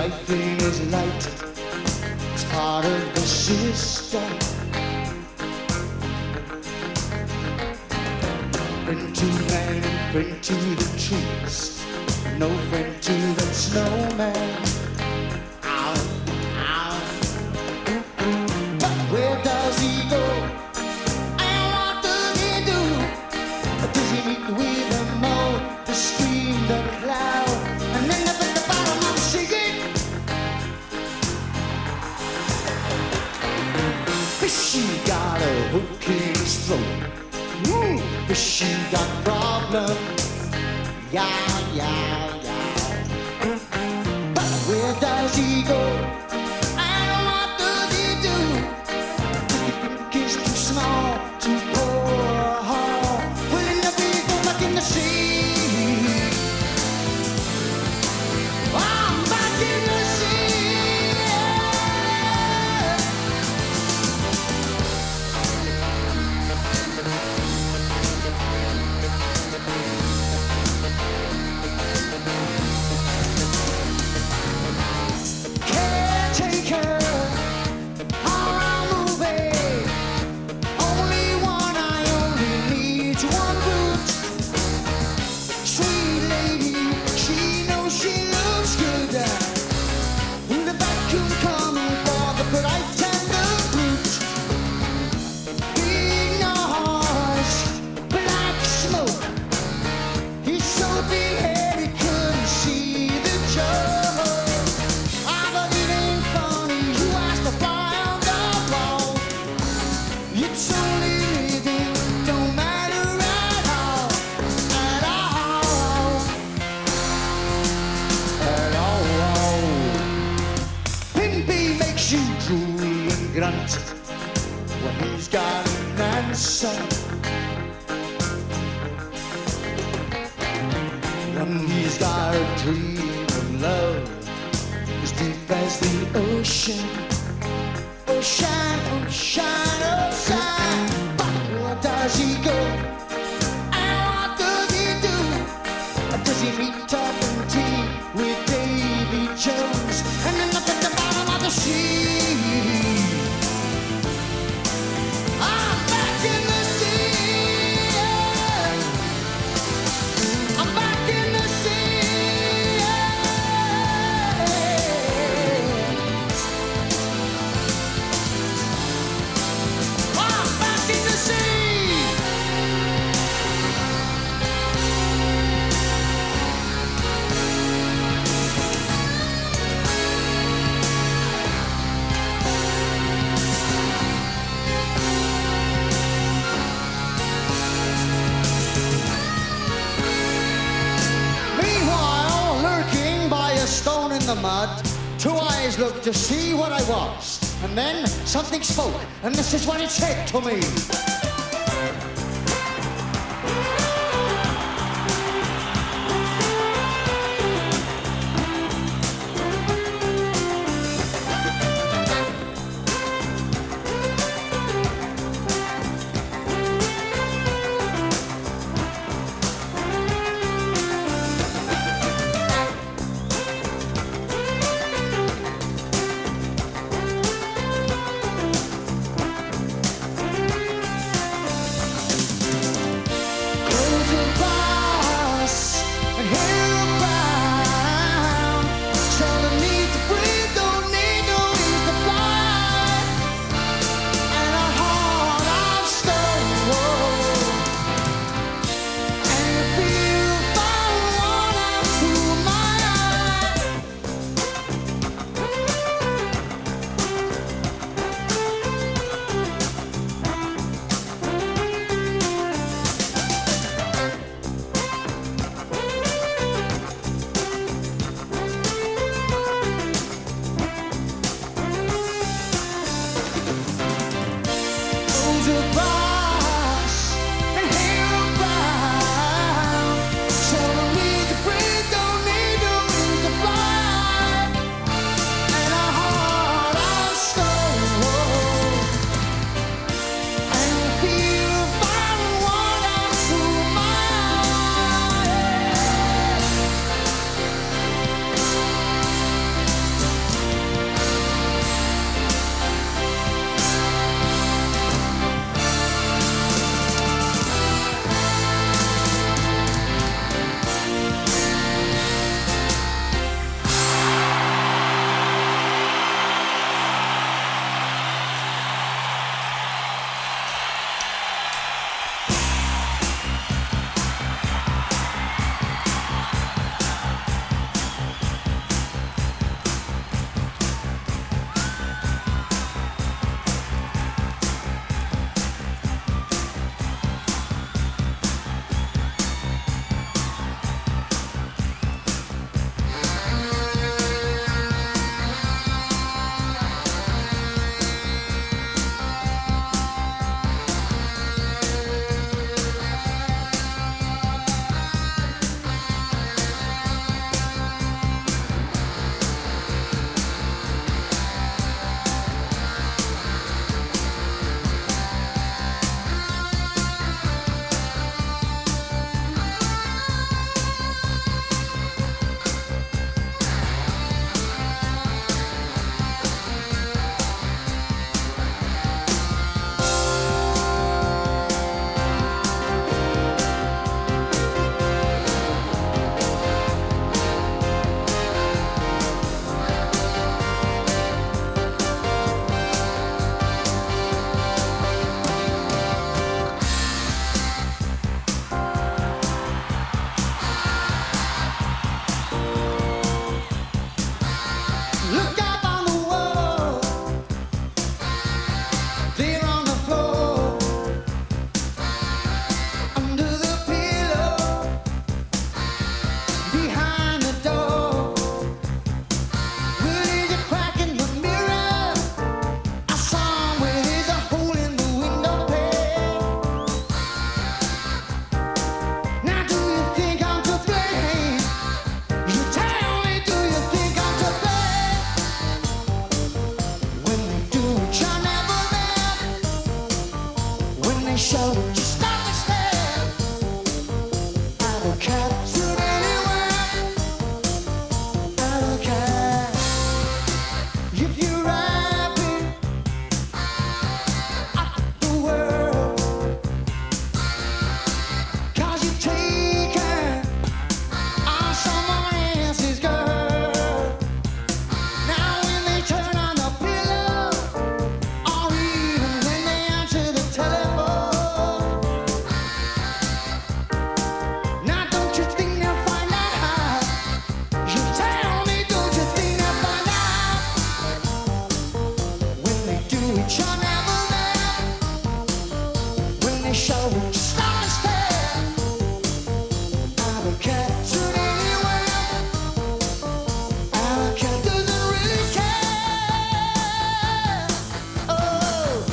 life in his light. It's part of the system. Friend to man and friend to the trees, no friend to the snowman. Ow, ow. But where does he go? And what does he do? Does he meet with the mole, the stream, the cloud, and then up at the bottom I'm singing? Fishy got a hook in his throat. Fishy got problems. Yeah, yeah, yeah. But where does he go? And what does he do? Does he think he's too small, too poor? Will he never go back in the sea? I'm back in the sea. Caretaker, horror movie. Only one eye, only needs one boot. Sweet lady, she knows she looks good. With the vacuum coming for the bright and the brute. Big noise, black smoke. He's so big-headed he couldn't see the joke. I thought it ain't funny, you asked to fly on the wall. It's only living, don't matter at all. At all. At all. Pimpy makes you drool and grunt when he's got an answer. When he's got a dream of love as deep as the ocean. Ocean, ocean, ocean. But where does he go? And what does he do? Does he meet up and tea with Davy Jones and then up at the bottom of the sea? I'm back in the sea. I'm back in the sea. I'm back in the sea. Meanwhile, lurking by a stone in the mud, two eyes looked to see what I was. And then something spoke, and this is what it said to me. you're never there. When they show stop and stare. Abacab should anywhere. Abacab doesn't really care. Oh,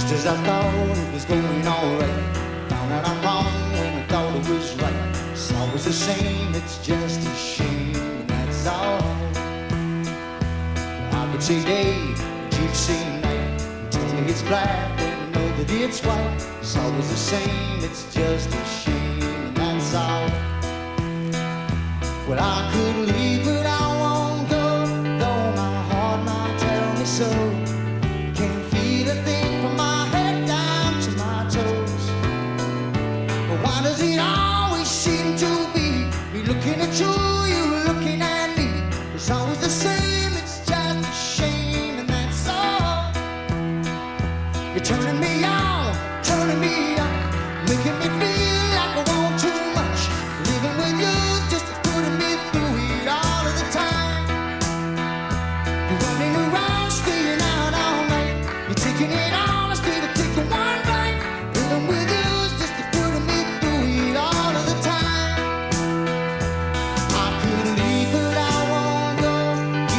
Just as I thought it was going alright, found out I'm wrong when I thought it was right. It's always a shame, it's just a shame, and that's all. I could say day, but you'd say night. Tell me it's black when I know that it's white. It's always the same, it's just a shame, and that's all. Well, I could leave, but I won't go, though my heart might tell me so. Can't feel a thing from my head down to my toes. But why does it always seem to be me looking at you, you looking at me? It's always the same, it's just a shame, and that's all. You're turning me on, turning me up, making me feel like I want too much. Living with you, just putting me through it all of the time. You're running around, staying out all night. You're taking it all instead of taking one bite. Living with you is just putting me through it all of the time. I could leave, but I won't go.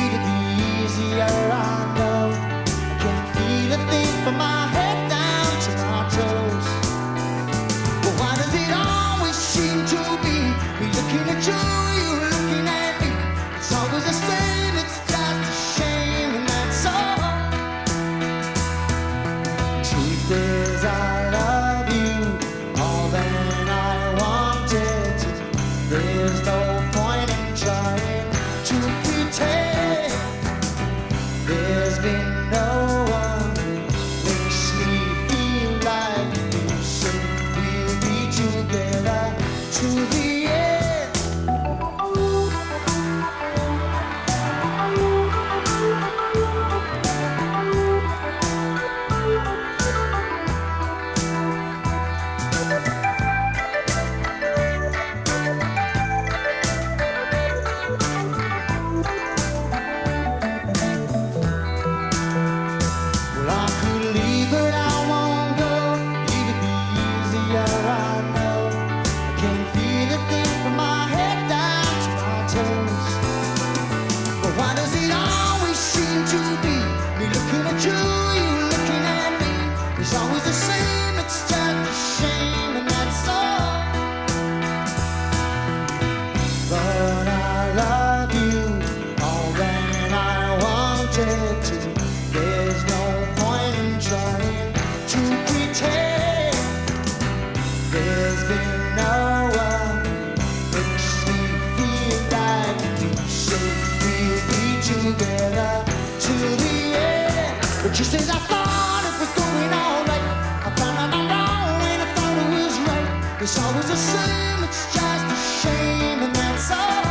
It'd be easier, I know. I can't feel a thing from my head down to my toes. But why does it always seem to be me looking at you, you looking at me? It's always the same, it's just a shame, and that's all. Truth is, I love you more than I wanted to. There's no point in trying to pretend. There's been no one who makes me feel like you, so we'll be together to the end. Well, I could leave, but I won't go. It'd be easier, I know. I can't feel a thing from my head down to my toes. But why does it always seem to be me looking at you, you looking at me? It's always the same, it's just a shame, and that's all. But I love you more than I wanted to. There's no point in trying to pretend. There's been no one who makes me feel like you, so we'll be together to the end. But just as I thought it was going alright, I found out I'm wrong when I thought it was right. It's always the same, it's just a shame, and that's all.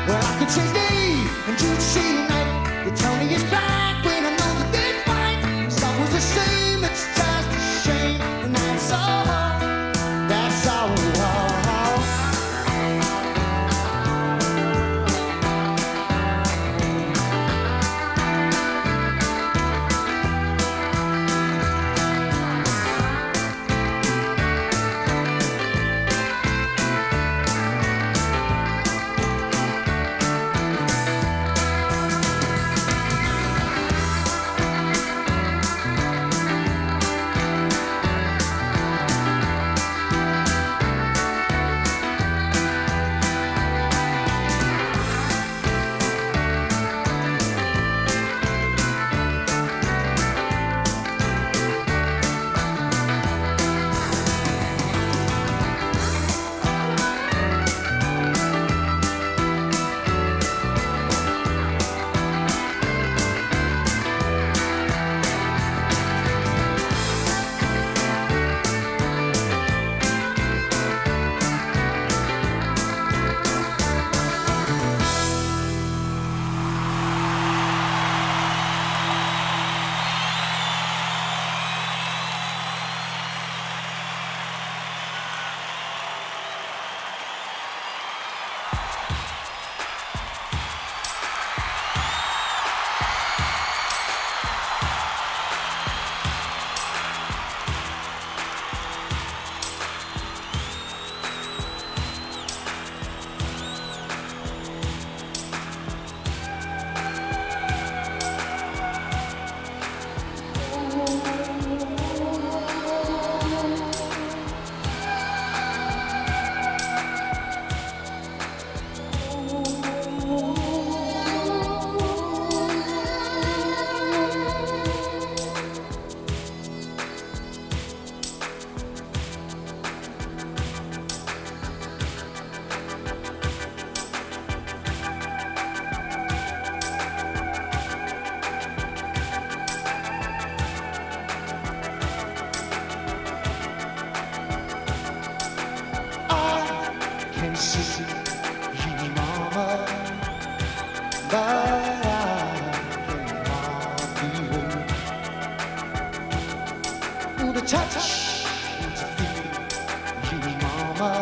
Well, I could say day and you'd say night. You tell me it's black when I know that it's white. It's always the same, it's just a shame, and that's all. That's all. but I can hardly wait. Ooh, the touch, to feel you, mama.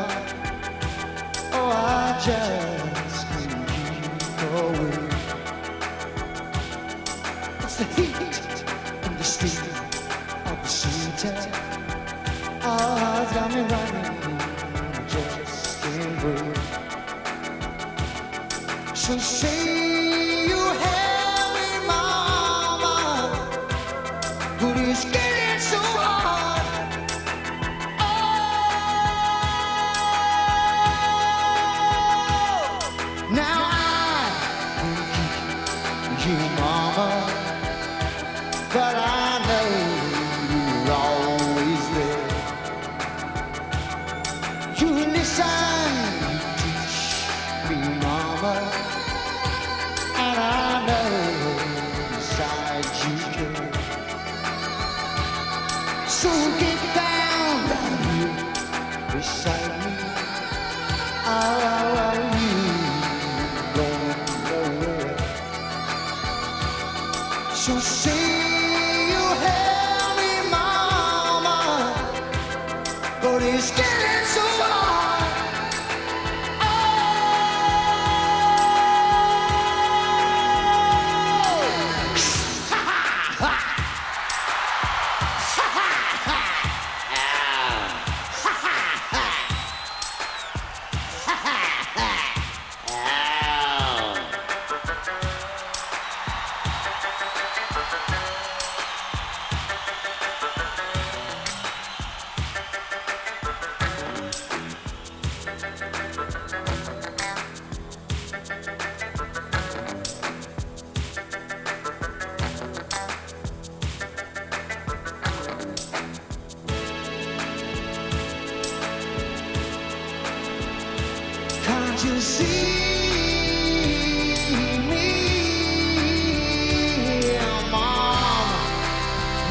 Oh, I just can't keep away. It's the heat and the steam of the city. Oh, it's got me running, just can't wait. So say you have me, mama, but it's getting so hard. Oh, now I can keep you, mama, but I know you're always there. You listen, you teach me, mama, and I know inside you care. So get down here beside me. Oh, you don't know where. So say you help me, mama, but it's getting so hard. Can't you see me, mama,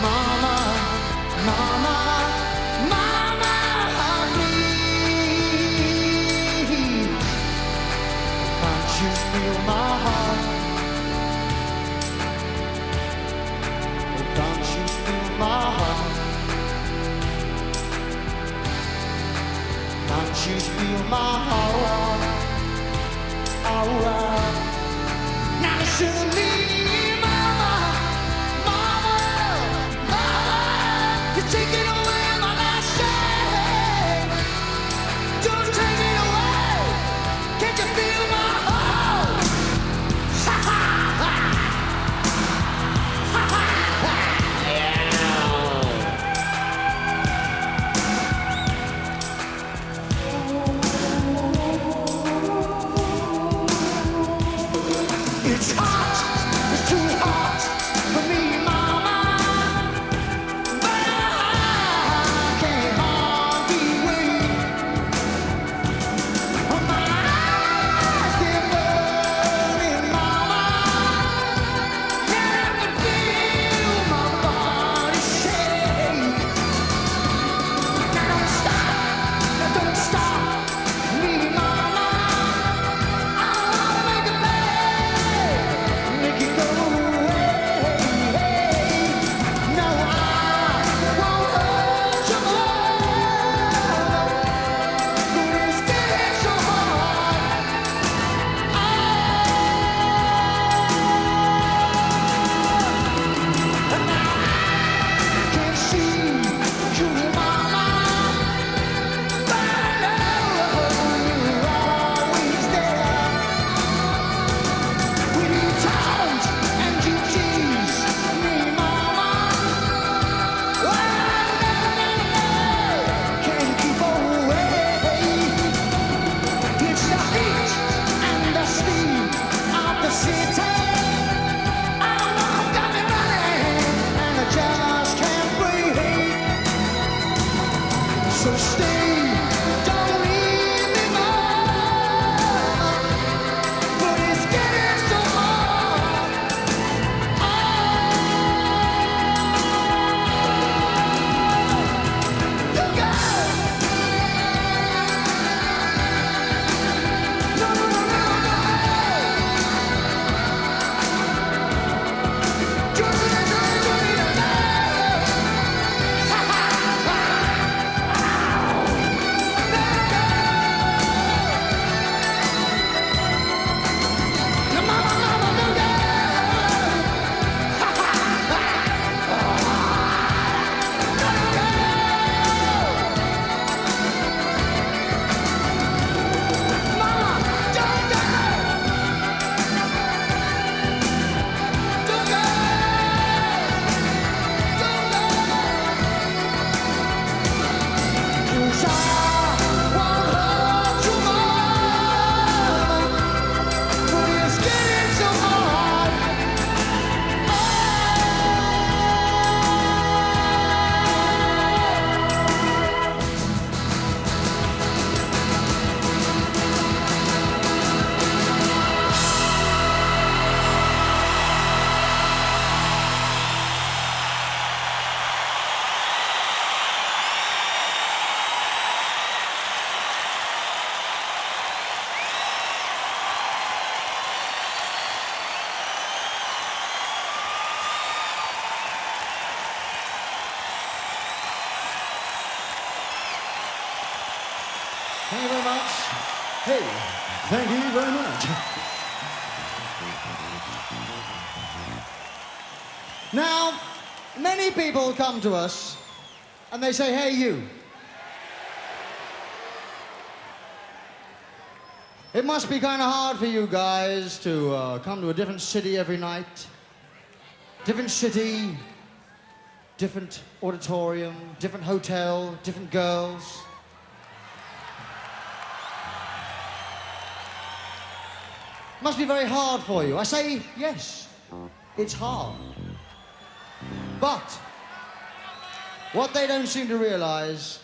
mama, mama, mama, please? Can't you feel my heart? Oh, can't you feel my heart? Can't you feel my heart? Alright. Now listen to me, mama, mama, mama. You're taking away my last day. Don't take it away. Can't you feel my heart? Ha ha ha. Ha ha ha. Yeah. It's hot, it's too hot for me, mama, but I can't hardly wait. Oh, my eyes, they're burning, mama, and I can feel my body shake. Now don't stop me, mama, I wanna make a Thank you very much. Hey, thank you very much. Now, many people come to us and they say, hey, you. It must be kind of hard for you guys to come to a different city every night. Different city, different auditorium, different hotel, different girls. Must be very hard for you. I say, yes, it's hard. But what they don't seem to realize,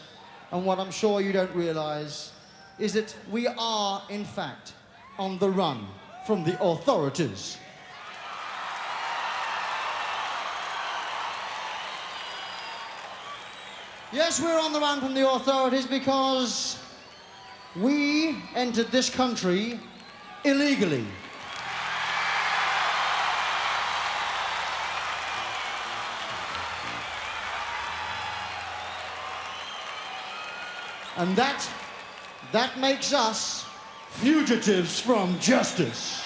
and what I'm sure you don't realize, is that we are, in fact, on the run from the authorities. Yes, we're on the run from the authorities because we entered this country illegally. And that makes us fugitives from justice.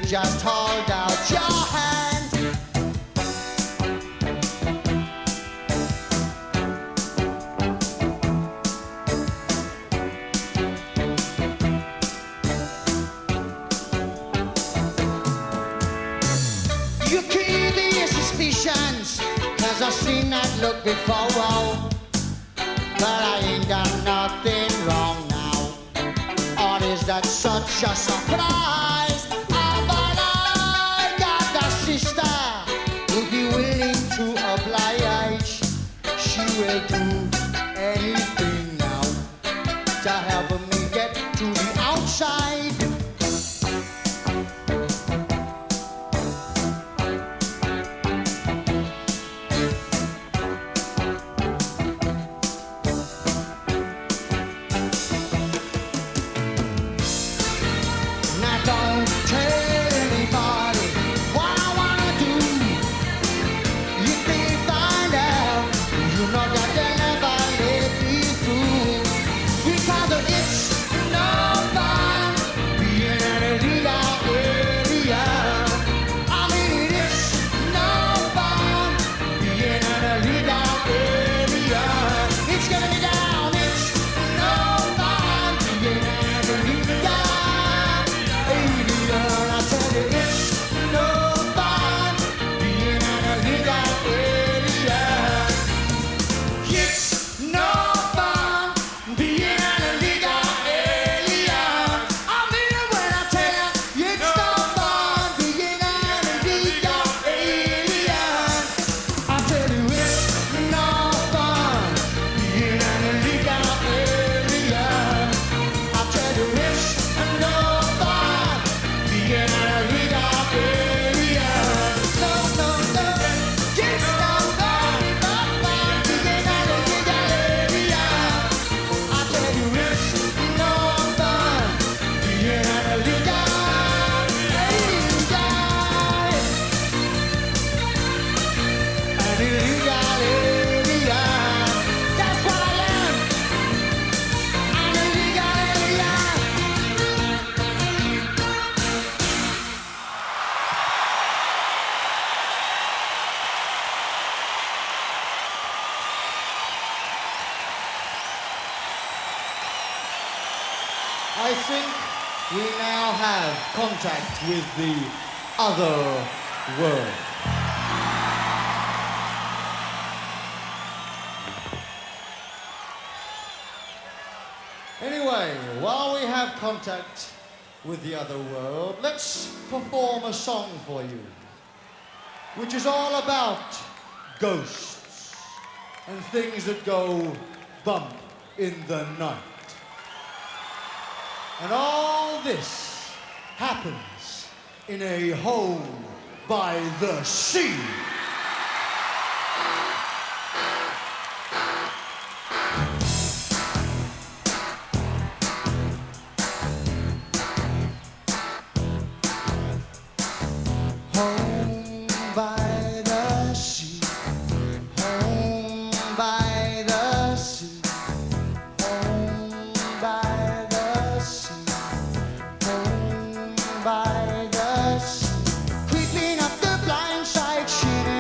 Just hold out your hand. You keep your suspicions, 'cause I've seen that look before, oh. But I ain't done nothing wrong now. Or is that such a surprise? She will do anything now to help tell anybody what I wanna do. If they find out, you know that they'll never let me through. Because it's no fun being an illegal alien. I mean, it is no fun being an illegal alien. It's gonna be down. It's no fun being an illegal alien. I tell you, it's no fun being an illegal alien. It's no fun being an illegal alien. I mean it when I tell you, it's no fun being an illegal alien. I tell you, it's no fun being an illegal alien. I tell you, it's no fun being an illegal alien. No, no, no, it's no fun, no fun being an illegal alien. I tell you, it's no fun being an illegal alien. An illegal alien. That's what I am. An illegal alien. I think we now have contact with the other world. Anyway, while we have contact with the other world, let's perform a song for you, which is all about ghosts and things that go bump in the night. And all this happens in a home by the sea. Home by the sea. Home by the sea. Home by the sea. Home by the sea. Creeping up the blind side, shooting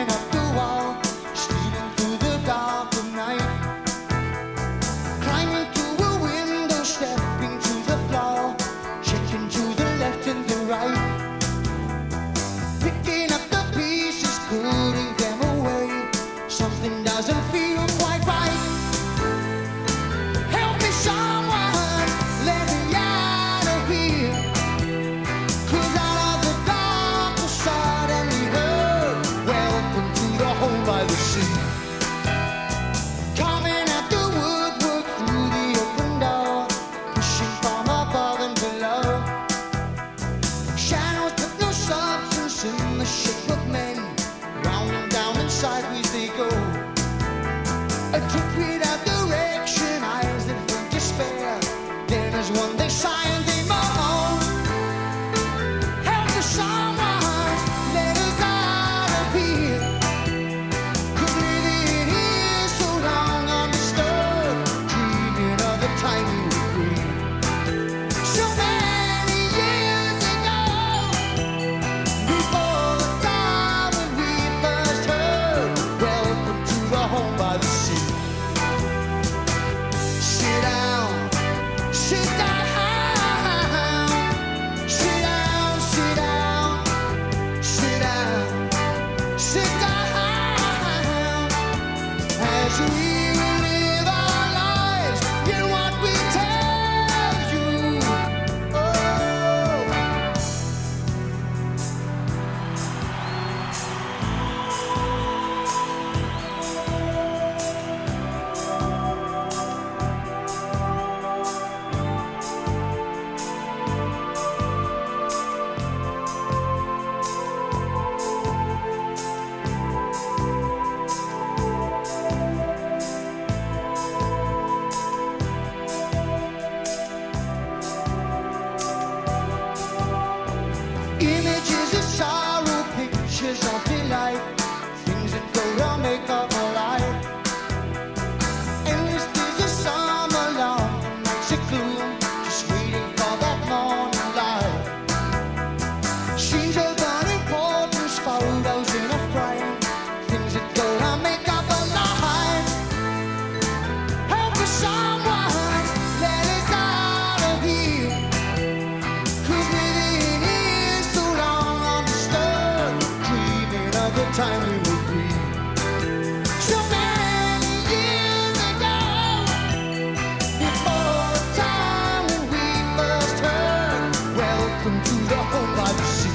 by the sea.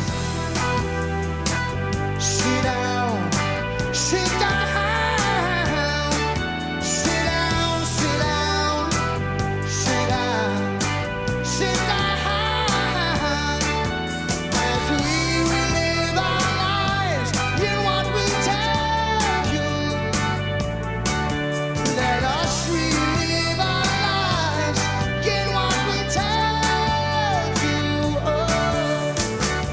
Sit down, sit down, sit down, sit down, sit down, sit down. As we live our lives in what we tell you, let us relive our lives in what we tell you. Oh.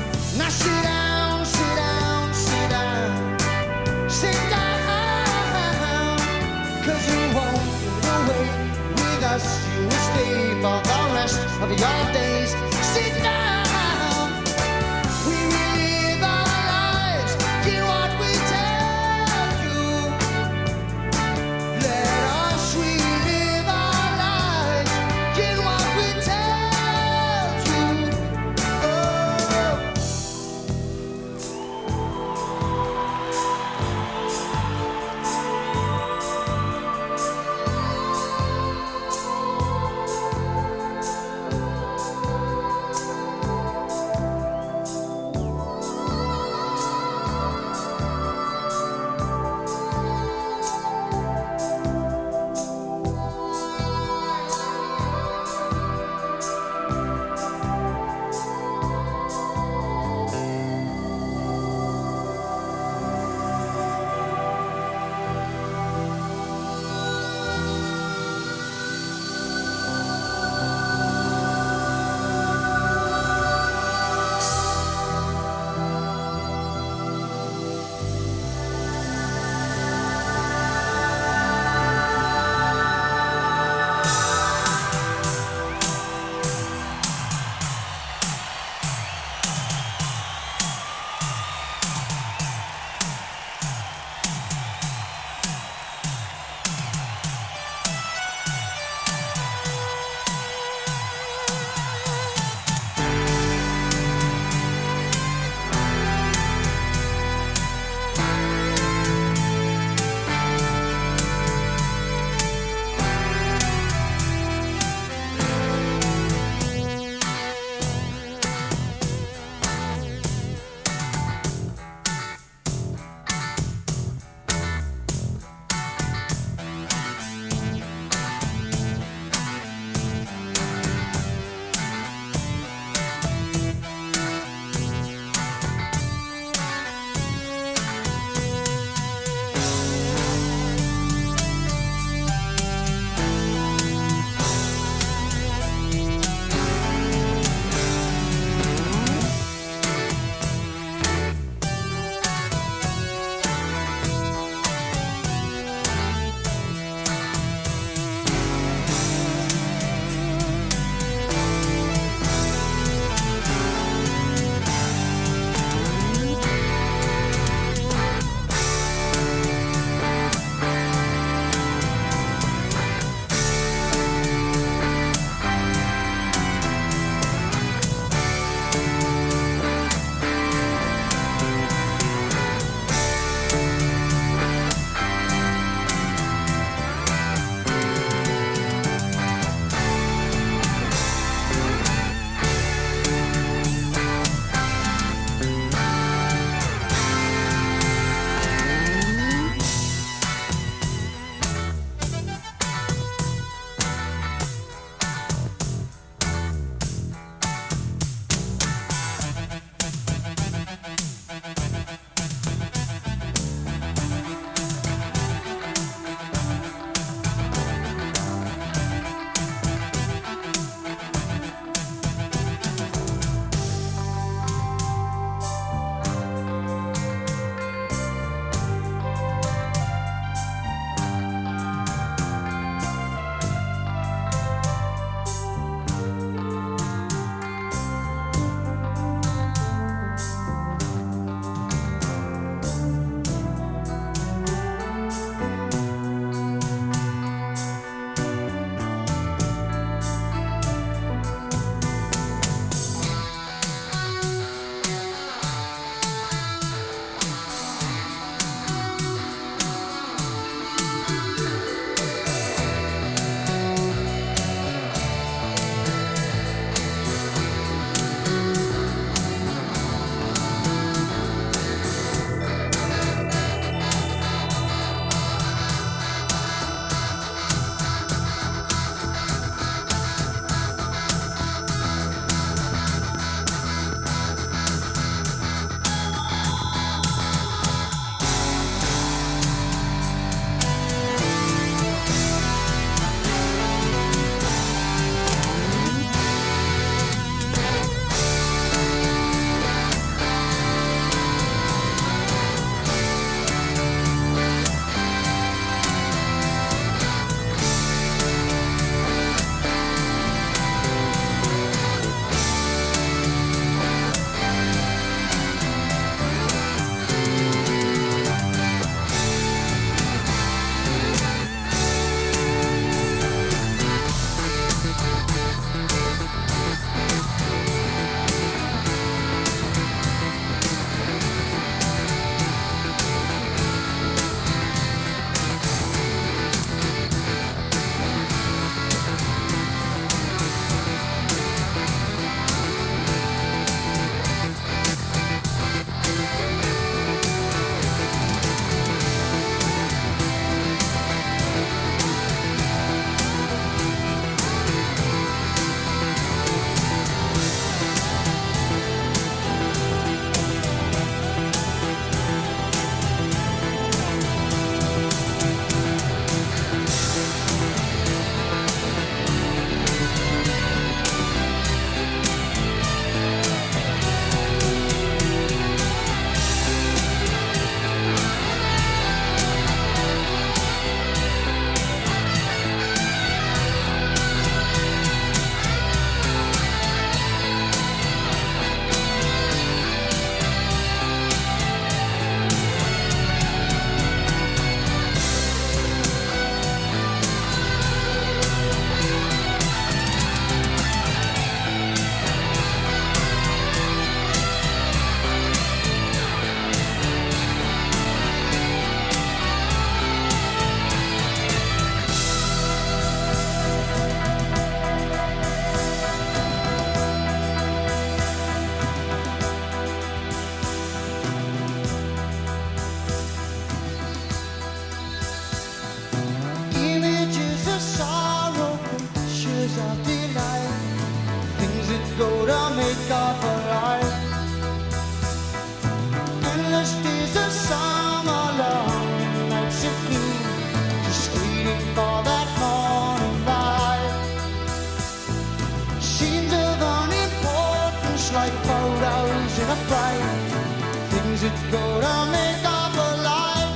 Is it gonna make up a life?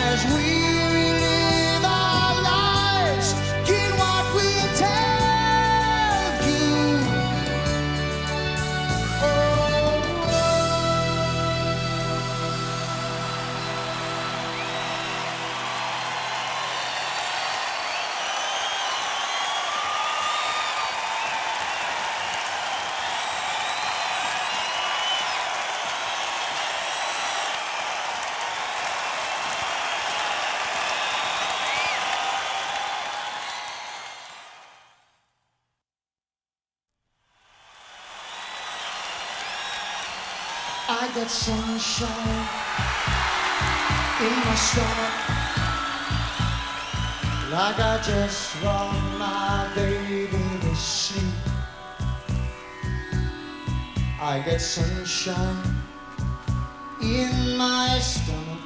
As we relive our lives, get what we tell you. I got sunshine in my stomach, like I just rocked my baby to sleep. I got sunshine in my stomach,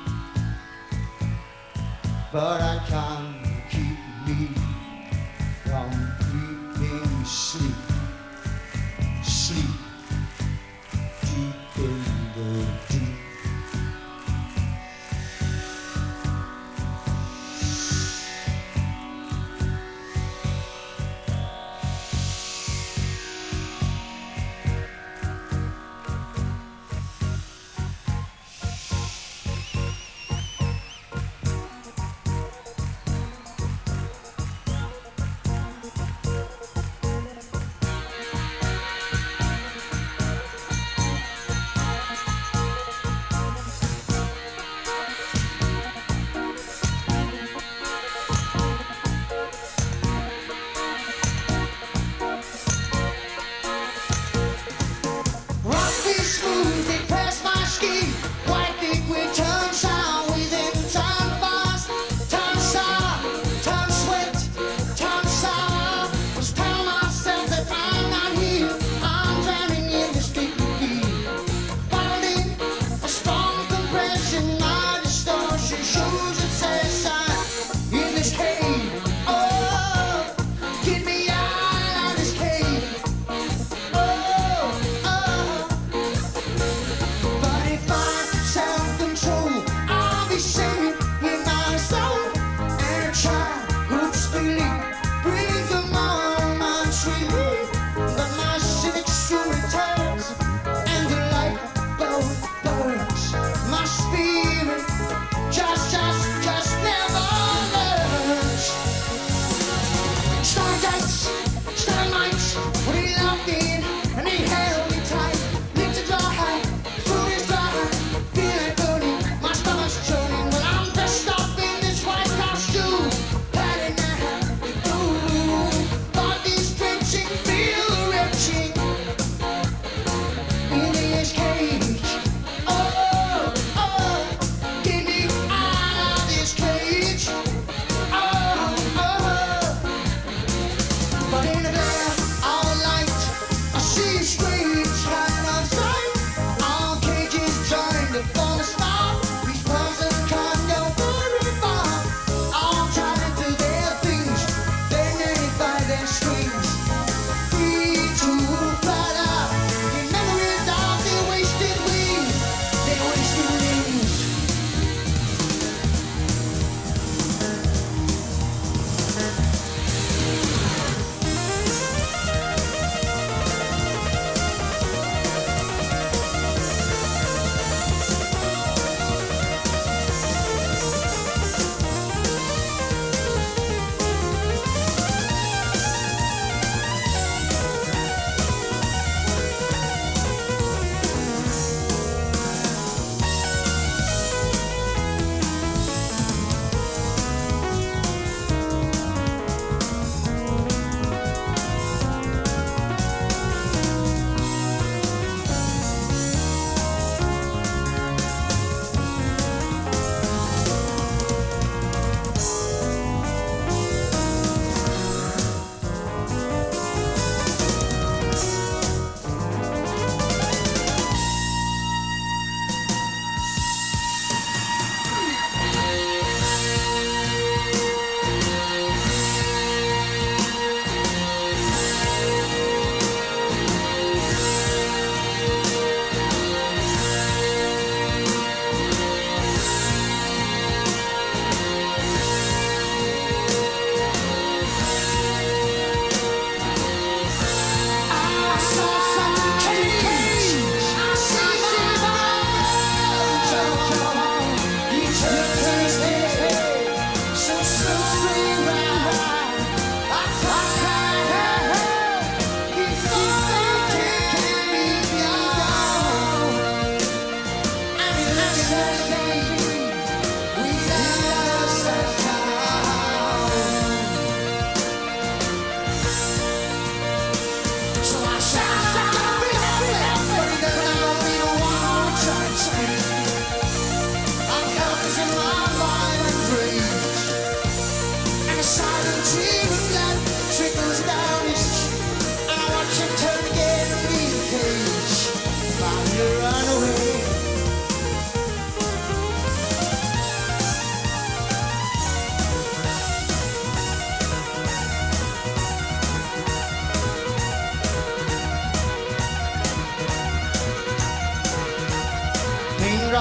but I can't keep me from creeping sleep, sleep. Deep in the deep.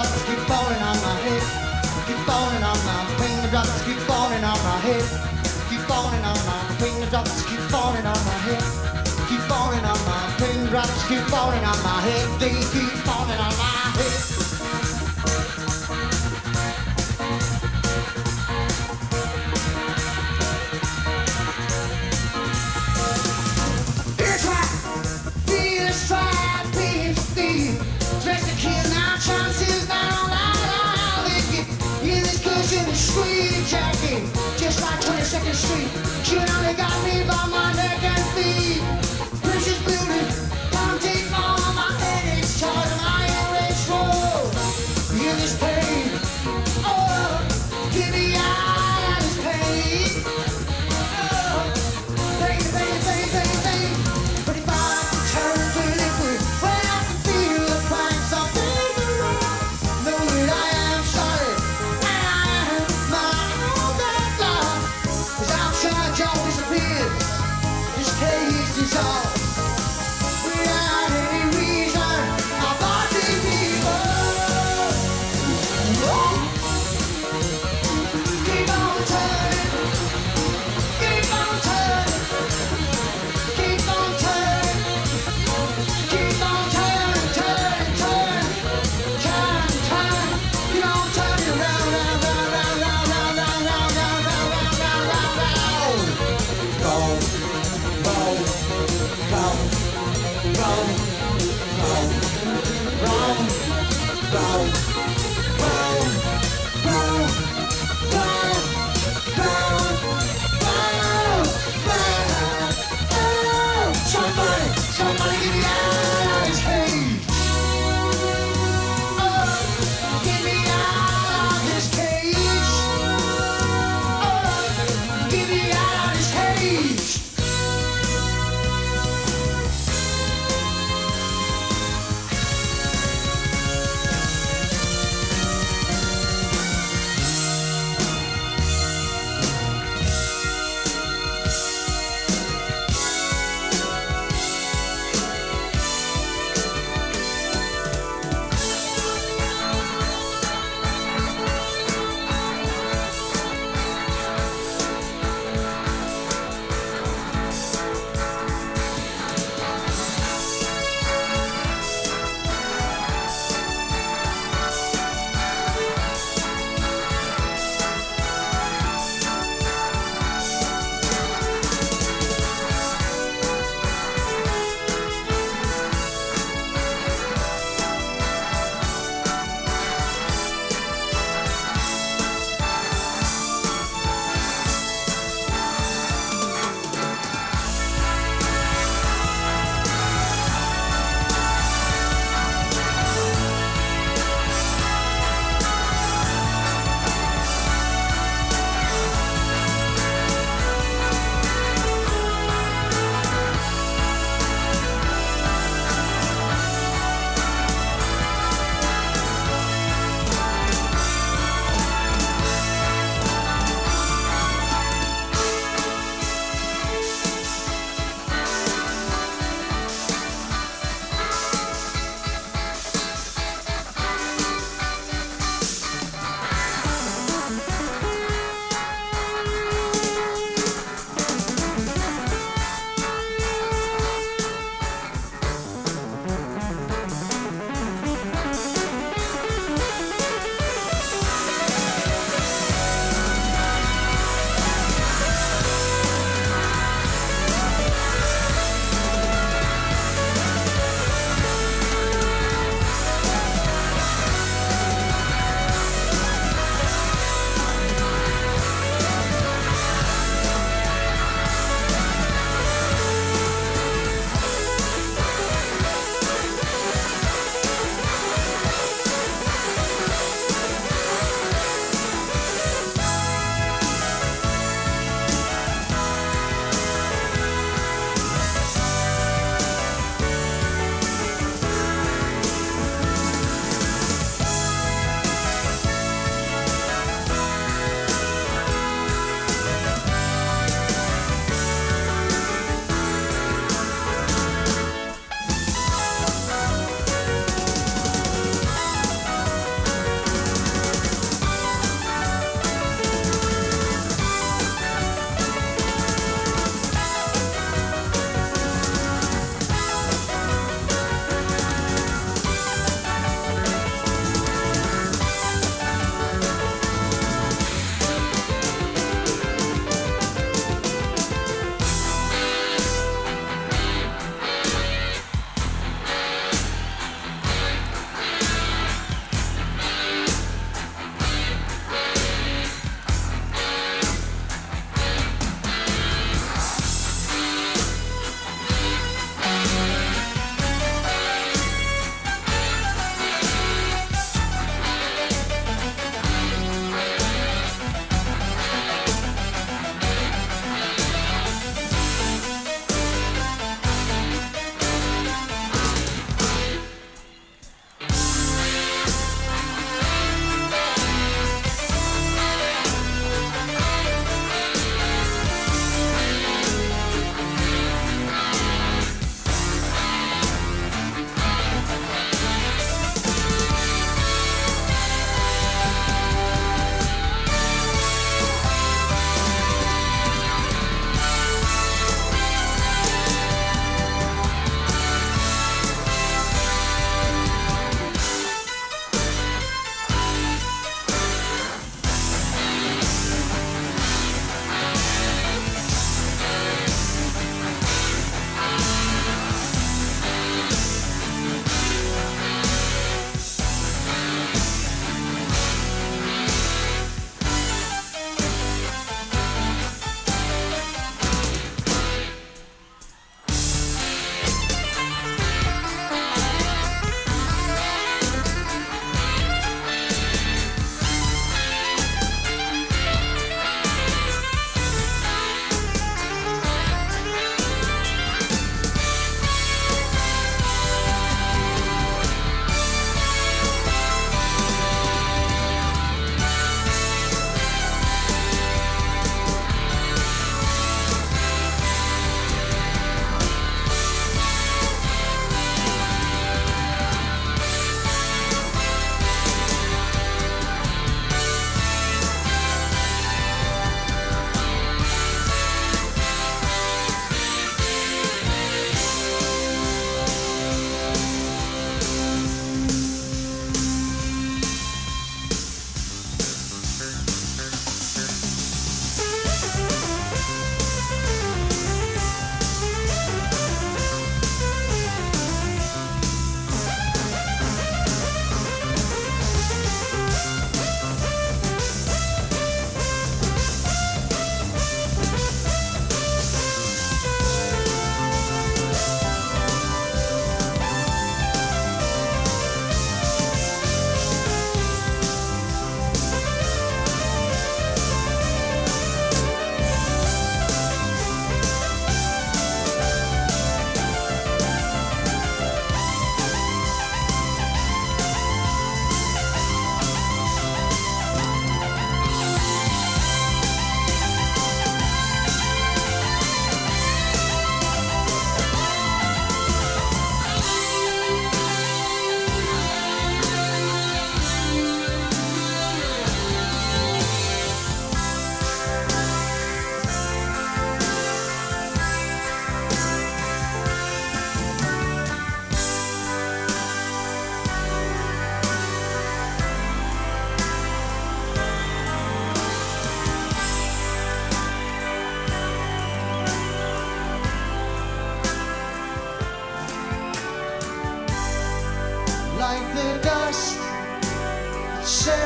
raindrops keep falling on my head, keep falling on my raindrops keep falling on my head, keep falling on my raindrops keep falling on my head, keep falling on my raindrops keep falling on my head, they keep falling on my head. It's right, feels right, feels feel. Dress the kill now, chances now, now, in this cushion squeeze jacket, just like 22nd Street. She only got me by my neck and feet. Precious building, come take on my head, it's charged my erase road. In this pain, oh, get me out of this pain. Oh, pain, pain, pain, pain, pain. But if I turn to liquid, when I can feel the planks of paper, know that I am sorry, and I am my own bad luck. 'Cause I'm sure Joe disappears, this cage dissolves, without any reason. I'm watching people. Oh. Keep on turning, keep on turning, keep on turning, keep on turning, turning, turning, turning, turning. Keep on turning round, round, round, round, round, round, round, round, round, round, round, round, round, round. Roll, roll, roll, roll, roll, roll, roll, roll, roll, roll, roll, roll, roll. Somebody, somebody get me out of this cage. Oh, get me out of this cage. Oh, get me out of this cage.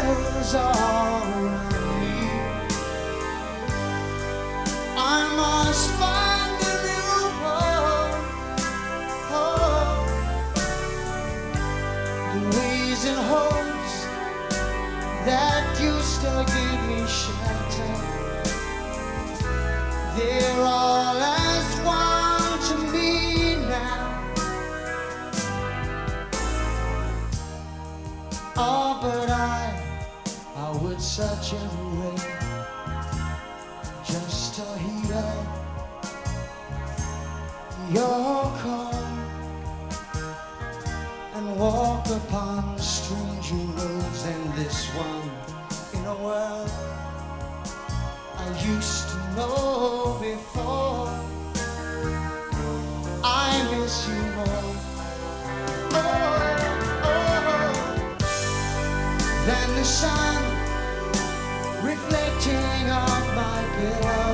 shadows all around me. I must find a new home. Oh, the ways and hopes that used to give me shelter, they're all as one to me now. Oh, but I would search everywhere just to hear your call and walk upon stranger roads than this one in a world I used to know before. I miss you more. Than the sun reflecting off my pillow,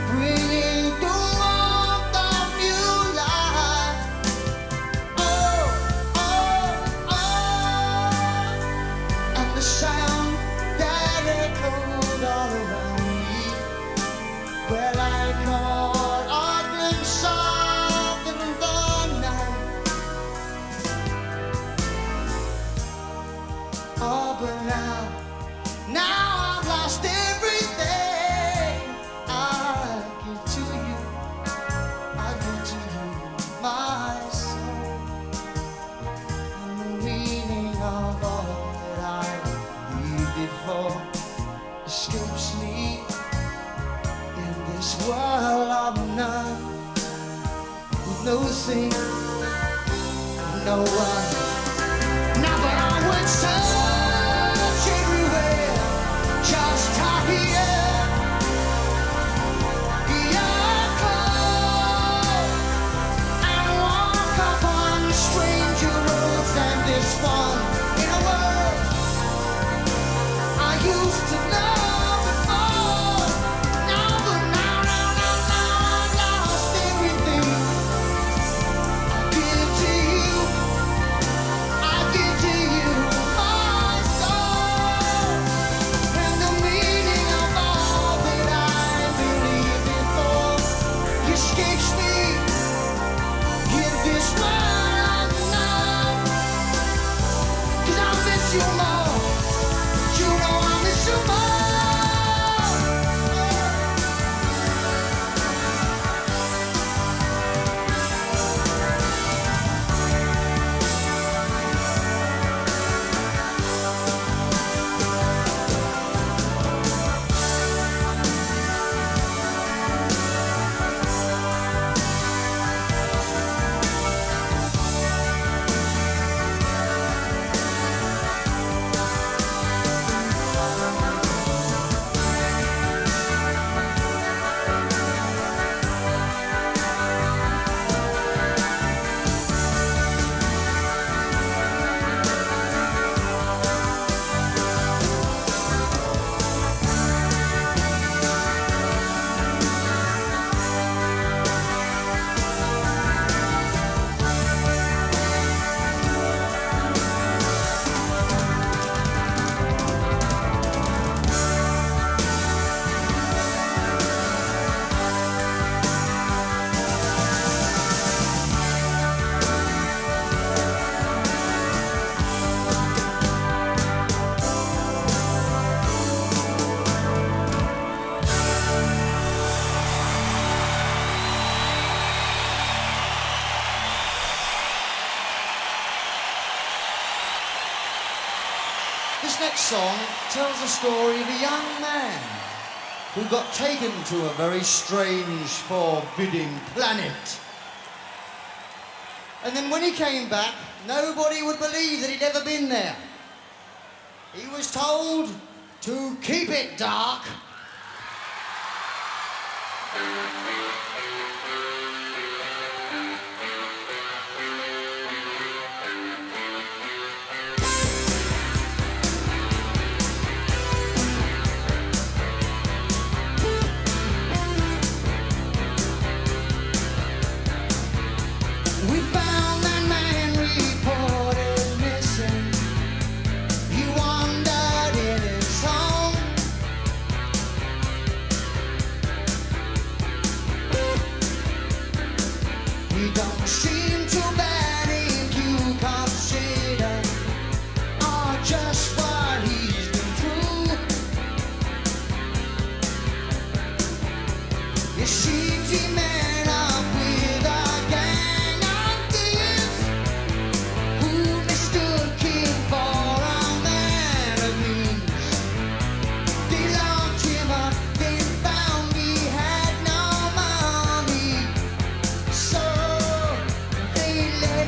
bringing the warmth of new life. Oh, oh, oh, and the sound that echoed all around me. Well, I caught a glimpse of the night. Oh, but now I've lost everything. I give to you, my soul, and the meaning of all that I believed before escapes me in this world of none, with no thing, no one. Now but I would search everywhere just to hear your call and walk upon stranger roads than this one in a world I used to know before. Now but now I've lost everything. I give to you. I give to you my soul, and the meaning of all that I believed before escapes me in this world now. 'Cause I miss you more. You know I miss you more. This next song tells the story of a young man who got taken to a very strange, forbidding planet. And then when he came back, nobody would believe that he'd ever been there. He was told to keep it dark. We found that man reported missing He don't seem too bad if you consider just what he's been through. You see, he met up with a gang of thieves who mistook him for a man of means. They locked him up, then found he had no money, so they let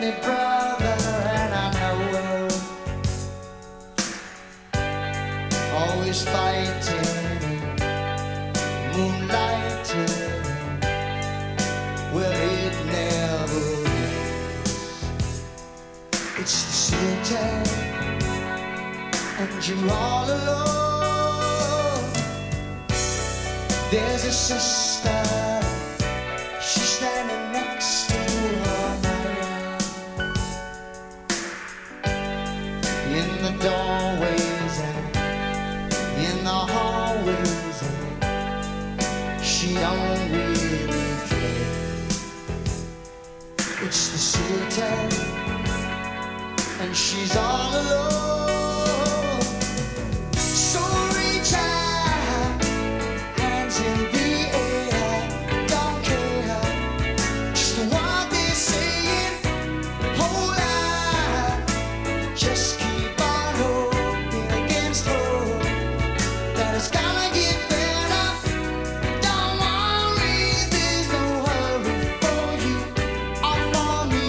only brother, and I know always fighting, moonlighting. Well, it never is. It's the city, and you're all alone. There's a sister, she's standing next to her man. In the doorways and in the hallways, and she don't really care. It's the city, and she's all alone. So reach out, hands in the air, don't care just what they're saying. Hold on, just keep on hoping against hope that it's gonna get better. Don't worry, there's no hurry for you or for me,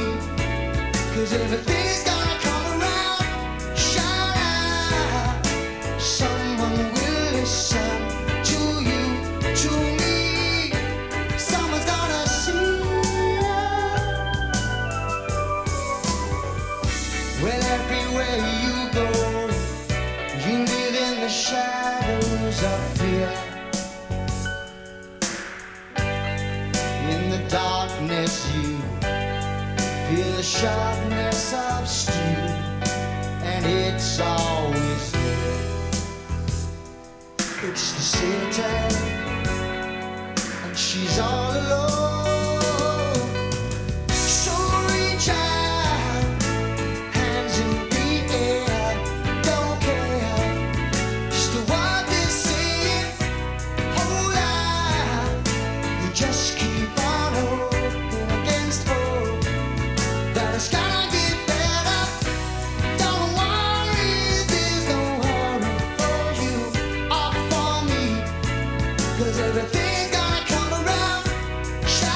'cause everything's gonna come around. Shout out, someone will listen to you, to me. Someone's gonna see you. Well, everywhere you go, you live in the shadows of fear. In the darkness, you feel the sharpness of steel, and it's always there. It's the city, and she's all alone. So reach out, hands in the air, don't care just what they're saying. Hold on, you just keep on hoping against hope that it's gonna get better. Don't worry, there's no hurry for you or for me, 'cause everything's gonna come around. Shout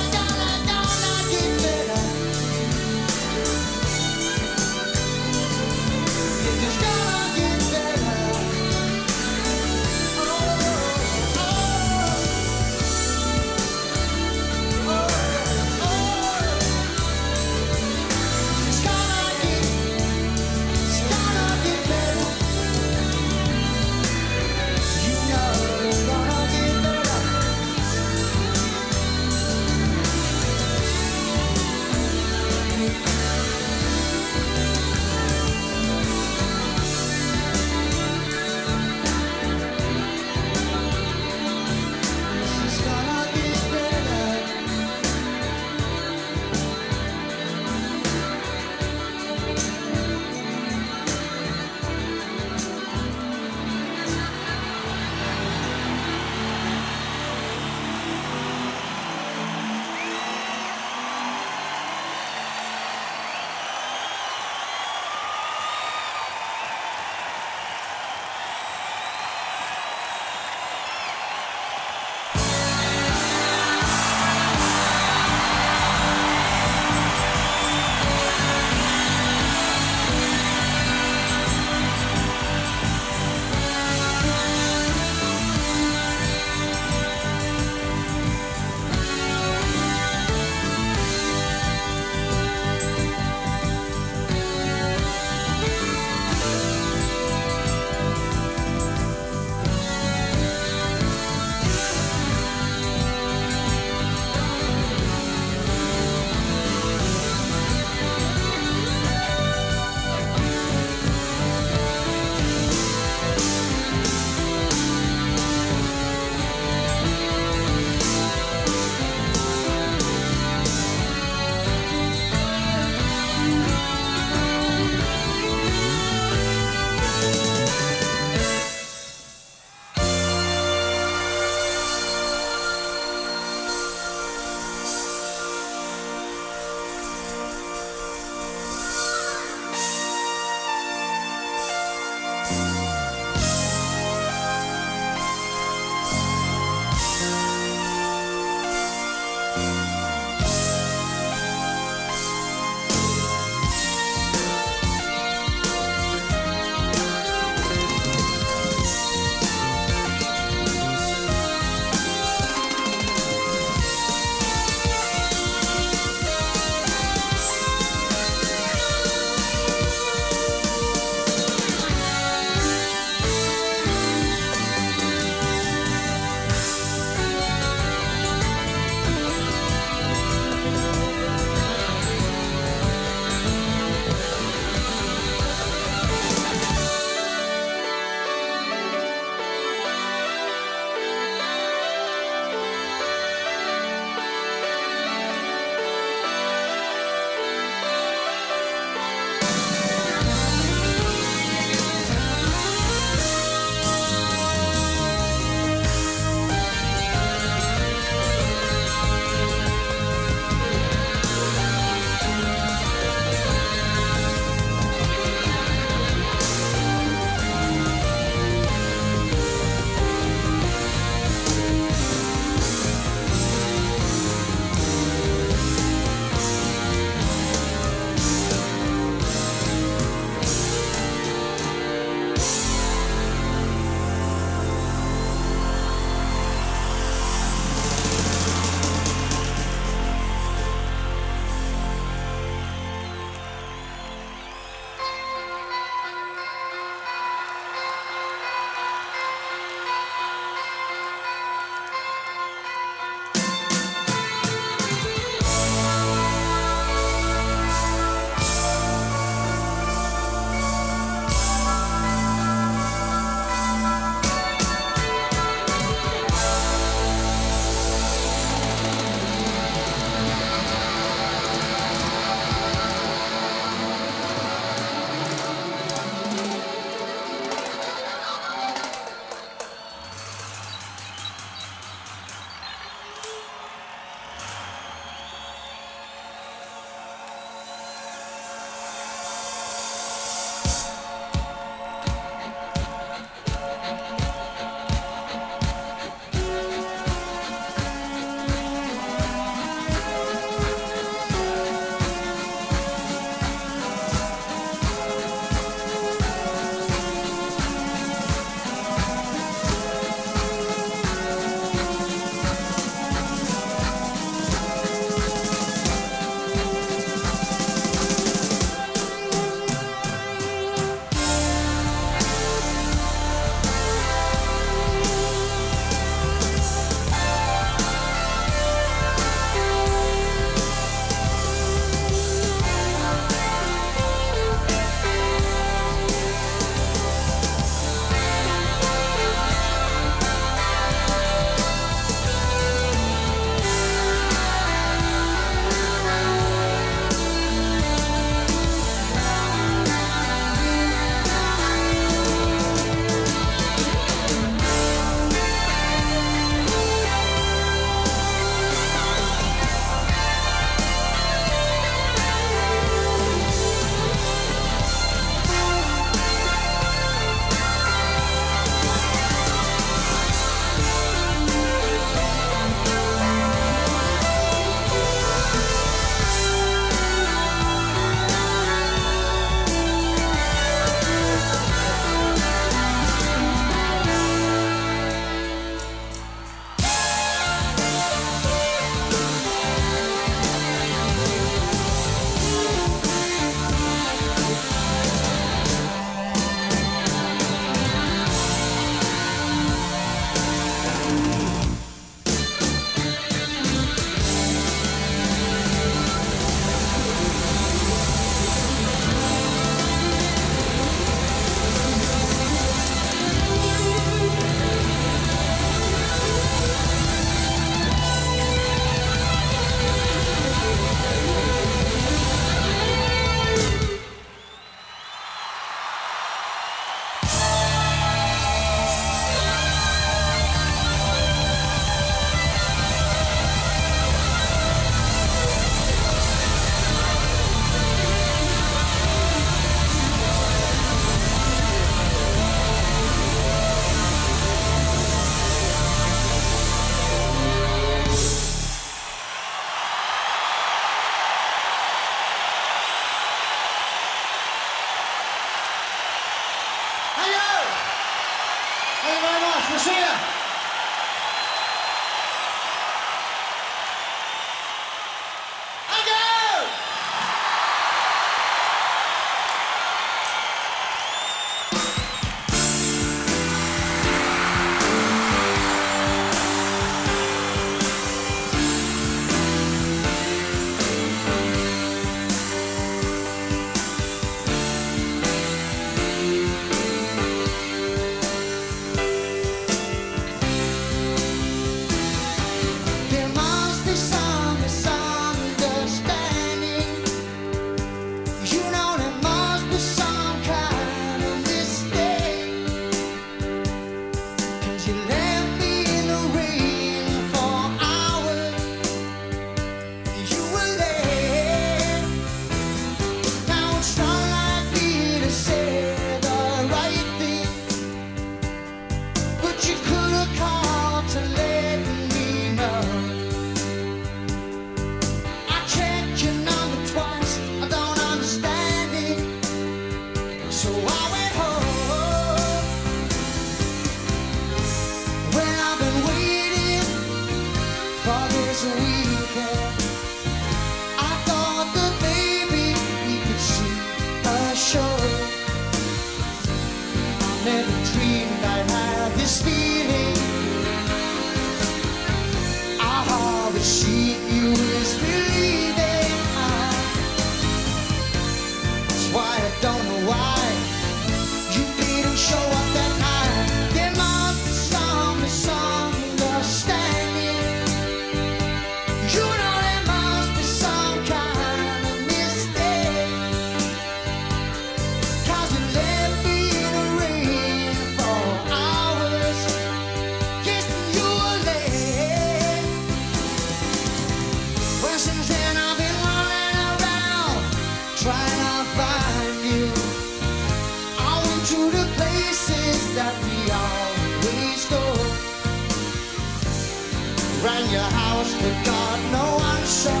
the house, but got no answer.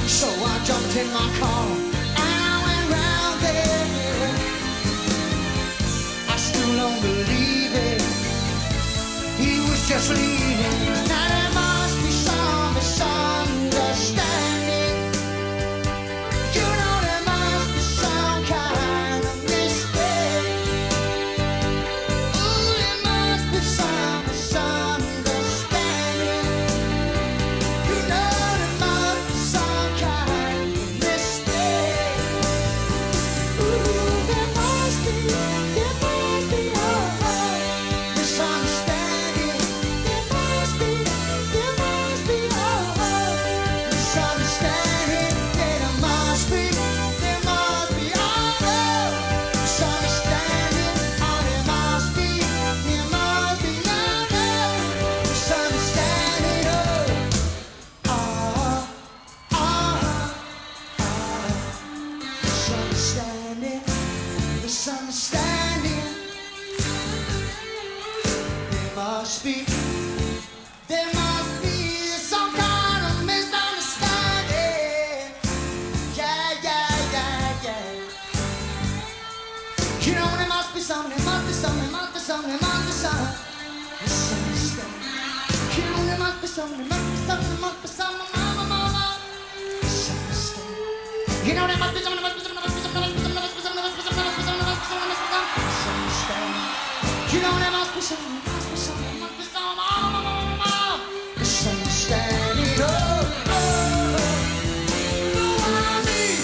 So I jumped in my car and I went round there. I still don't believe it. He was just leaving. Now there must be some misunderstanding. You know there must be some kind of mistake. Ooh, there must be some misunderstanding. You know there must be some kind of mistake. Ooh, there must be, oh, misunderstanding. There must be, oh, misunderstanding. Yeah, there must be, oh, misunderstanding. Oh, there must be, no, misunderstanding. Oh, misunderstanding, misunderstanding. There must be some kind of misunderstanding. Yeah. You know there must be some misunderstanding. You know there must be some misunderstanding. You know there must be some You know there must be some misunderstanding. Oh, I need.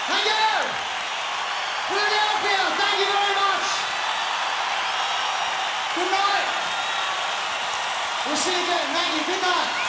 Thank you. Philadelphia, thank you very much. Good night. We'll see you again. Thank you. Good night.